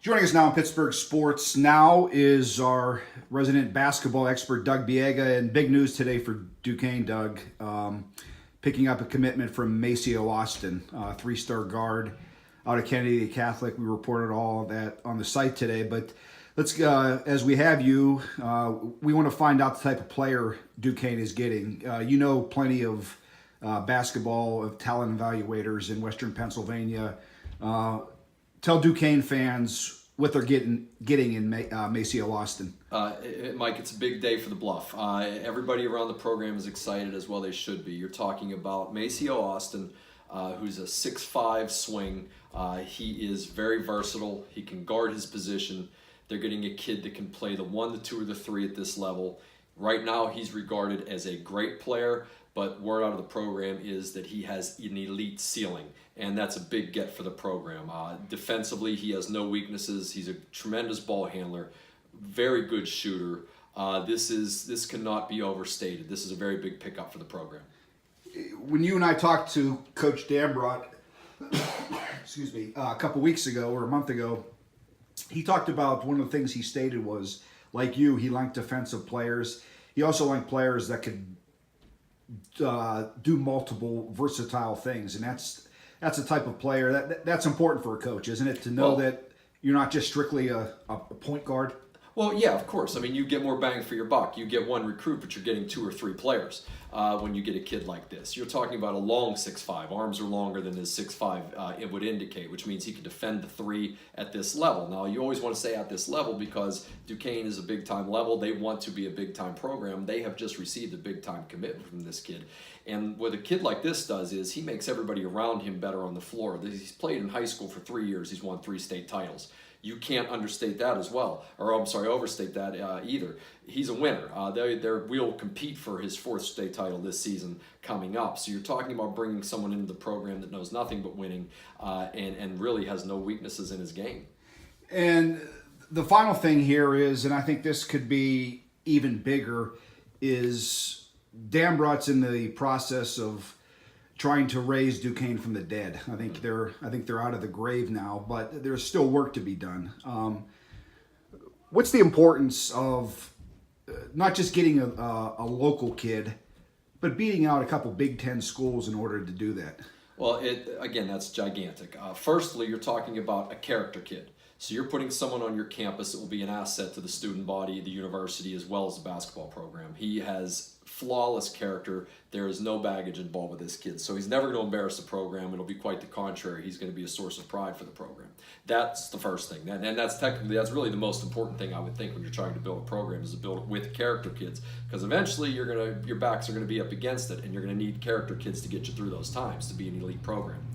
Joining us now in Pittsburgh Sports Now is our resident basketball expert, Doug Biega. And big news today for Duquesne, Doug. Picking up a commitment from Maceo Austin, three-star guard out of Kennedy Catholic. We reported all of that on the site today. But let's, as we have you, we want to find out the type of player Duquesne is getting. You know plenty of basketball of talent evaluators in Western Pennsylvania. Tell Duquesne fans what they're getting in Maceo Austin. Mike, it's a big day for the Bluff. Everybody around the program is excited, as well they should be. You're talking about Maceo Austin, who's a 6'5" swing. He is very versatile. He can guard his position. They're getting a kid that can play the 1, the 2, or the 3 at this level. Right now, he's regarded as a great player, but word out of the program is that he has an elite ceiling, and that's a big get for the program. Defensively, he has no weaknesses. He's a tremendous ball handler, very good shooter. This cannot be overstated. This is a very big pickup for the program. When you and I talked to Coach Dambrot, excuse me, a couple weeks ago or a month ago, he talked about one of the things he stated was, like you, he liked defensive players. He also liked players that could do multiple versatile things, and that's the type of player that's important for a coach, isn't it? To know that you're not just strictly a point guard. Well, yeah, of course. I mean, you get more bang for your buck. You get one recruit, but you're getting 2 or 3 players when you get a kid like this. You're talking about a long 6'5". Arms are longer than his 6'5" it would indicate, which means he can defend the 3 at this level. Now, you always want to stay at this level because Duquesne is a big-time level. They want to be a big-time program. They have just received a big-time commitment from this kid. And what a kid like this does is he makes everybody around him better on the floor. He's played in high school for 3 years. He's won 3 state titles. You can't understate that as well, or overstate that either. He's a winner. We'll compete for his 4th state title this season coming up. So you're talking about bringing someone into the program that knows nothing but winning and really has no weaknesses in his game. And the final thing here is, and I think this could be even bigger, is Dambrot's in the process of trying to raise Duquesne from the dead. I think they're out of the grave now, but there's still work to be done. What's the importance of not just getting a local kid, but beating out a couple Big Ten schools in order to do that? Well, again, that's gigantic. Firstly, you're talking about a character kid. So you're putting someone on your campus that will be an asset to the student body, the university, as well as the basketball program. He has flawless character. There is no baggage involved with this kid. So he's never going to embarrass the program. It'll be quite the contrary. He's going to be a source of pride for the program. That's the first thing. And that's really the most important thing, I would think, when you're trying to build a program, is to build it with character kids. Because eventually your backs are going to be up against it, and you're going to need character kids to get you through those times to be an elite program.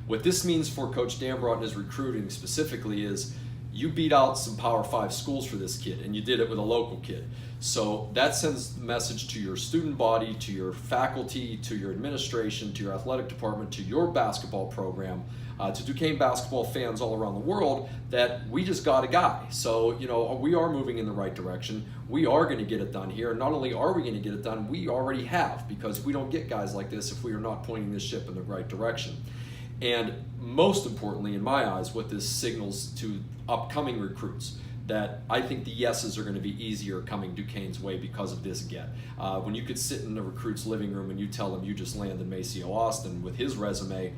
What this means for Coach Dambrot and his recruiting specifically is you beat out some Power 5 schools for this kid, and you did it with a local kid. So that sends the message to your student body, to your faculty, to your administration, to your athletic department, to your basketball program, to Duquesne basketball fans all around the world, that we just got a guy. So, we are moving in the right direction. We are going to get it done here. And not only are we going to get it done, we already have, because we don't get guys like this if we are not pointing this ship in the right direction. And most importantly, in my eyes, what this signals to upcoming recruits, that I think the yeses are going to be easier coming Duquesne's way because of this get. When you could sit in a recruit's living room and you tell them you just landed Maceo Austin with his resume,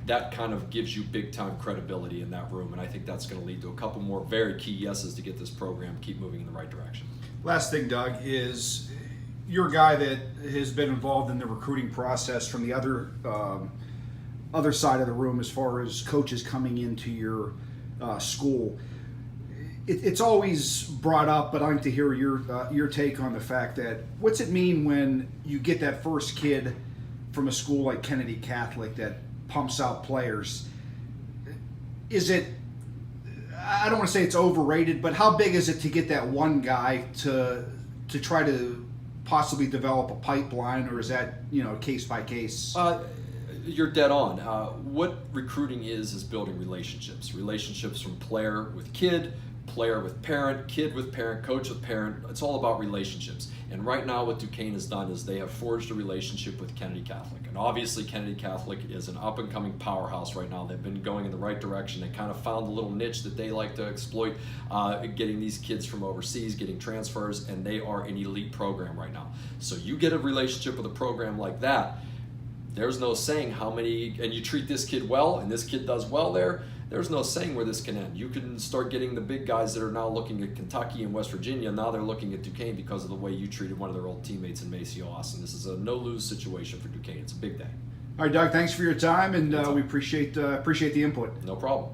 that kind of gives you big-time credibility in that room, and I think that's going to lead to a couple more very key yeses to get this program keep moving in the right direction. Last thing, Doug, is you're a guy that has been involved in the recruiting process from the other side of the room as far as coaches coming into your school. It's always brought up, but I'd like to hear your take on the fact that what's it mean when you get that first kid from a school like Kennedy Catholic that pumps out players? Is it, I don't want to say it's overrated, but how big is it to get that one guy to try to possibly develop a pipeline, or is that case by case? You're dead on. What recruiting is building relationships from player with kid, player with parent, kid with parent, coach with parent. It's all about relationships. And right now what Duquesne has done is they have forged a relationship with Kennedy Catholic. And obviously Kennedy Catholic is an up and coming powerhouse right now. They've been going in the right direction. They kind of found a little niche that they like to exploit, getting these kids from overseas, getting transfers, and they are an elite program right now. So you get a relationship with a program like that, there's no saying how many, and you treat this kid well and this kid does well there's no saying where this can end. You can start getting the big guys that are now looking at Kentucky and West Virginia. Now they're looking at Duquesne because of the way you treated one of their old teammates in Maceo, Austin. This is a no-lose situation for Duquesne. It's a big day. All right, Doug, thanks for your time, and we appreciate the input. No problem.